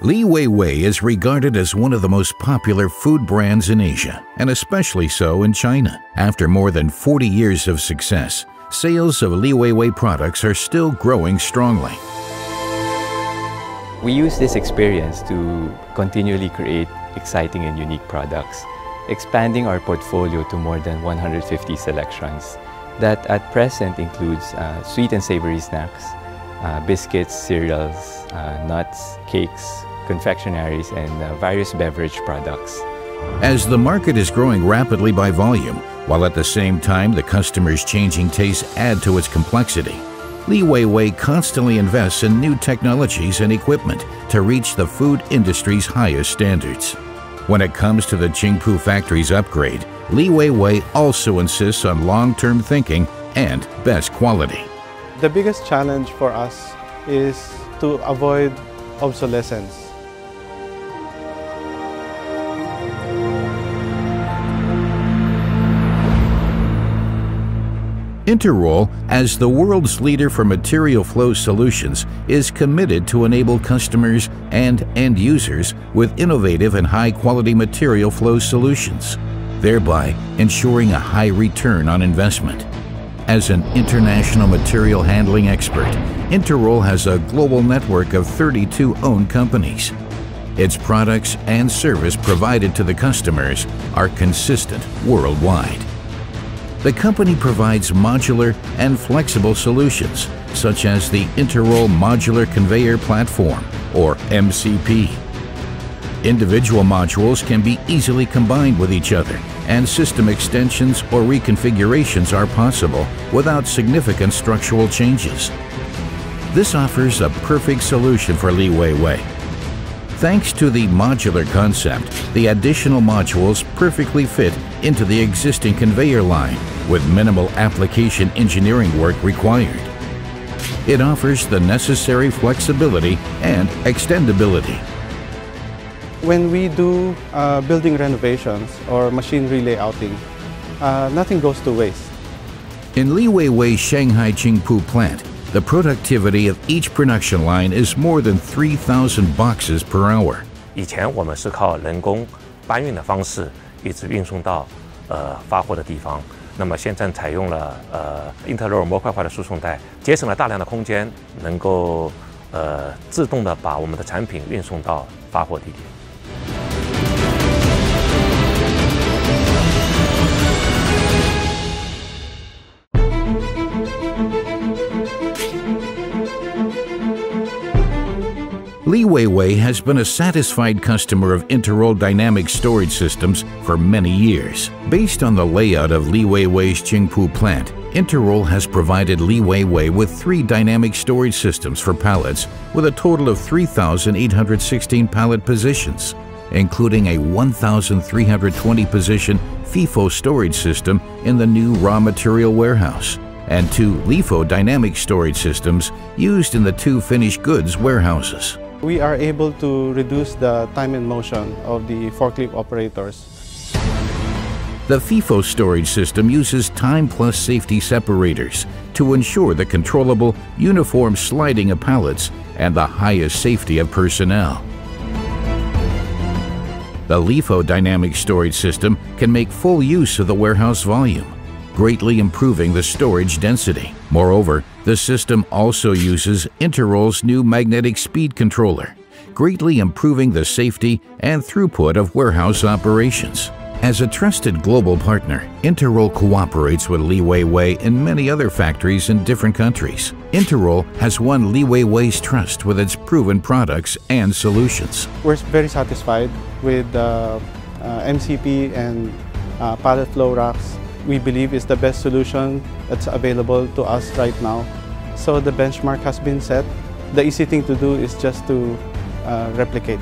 Liwaway is regarded as one of the most popular food brands in Asia, and especially so in China. After more than 40 years of success, sales of Liwaway products are still growing strongly. We use this experience to continually create exciting and unique products, expanding our portfolio to more than 150 selections that at present includes sweet and savory snacks, biscuits, cereals, nuts, cakes, confectioneries, and various beverage products. As the market is growing rapidly by volume, while at the same time the customers' changing tastes add to its complexity, Liwaway constantly invests in new technologies and equipment to reach the food industry's highest standards. When it comes to the Qingpu factory's upgrade, Liwaway also insists on long-term thinking and best quality. The biggest challenge for us is to avoid obsolescence. Interroll, as the world's leader for material flow solutions, is committed to enable customers and end users with innovative and high-quality material flow solutions, thereby ensuring a high return on investment. As an international material handling expert, Interroll has a global network of 32 owned companies. Its products and service provided to the customers are consistent worldwide. The company provides modular and flexible solutions, such as the Interroll Modular Conveyor Platform, or MCP. Individual modules can be easily combined with each other, and system extensions or reconfigurations are possible without significant structural changes. This offers a perfect solution for Liwaway. Thanks to the modular concept, the additional modules perfectly fit into the existing conveyor line with minimal application engineering work required. It offers the necessary flexibility and extendability. When we do building renovations or machinery layouting, nothing goes to waste. In Liwayway Shanghai Qingpu plant, the productivity of each production line is more than 3,000 boxes per hour. 以前我们是靠人工搬运的方式一直运送到发货的地方。那么现在采用了Interroll模块化的输送带，节省了大量的空间，能够自动的把我们的产品运送到发货地点。 Liwaway has been a satisfied customer of Interroll Dynamic storage systems for many years. Based on the layout of Liwayway's Qingpu plant, Interroll has provided Liwaway with 3 dynamic storage systems for pallets with a total of 3,816 pallet positions, including a 1,320-position FIFO storage system in the new raw material warehouse, and 2 LIFO dynamic storage systems used in the 2 finished goods warehouses. We are able to reduce the time and motion of the forklift operators. The FIFO storage system uses time plus safety separators to ensure the controllable, uniform sliding of pallets and the highest safety of personnel. The LIFO dynamic storage system can make full use of the warehouse volume, greatly improving the storage density. Moreover, the system also uses Interroll's new magnetic speed controller, greatly improving the safety and throughput of warehouse operations. As a trusted global partner, Interroll cooperates with Liwaway in many other factories in different countries. Interroll has won Liwaway's trust with its proven products and solutions. We're very satisfied with MCP and pallet flow racks. We believe is the best solution that's available to us right now. So the benchmark has been set. The easy thing to do is just to replicate.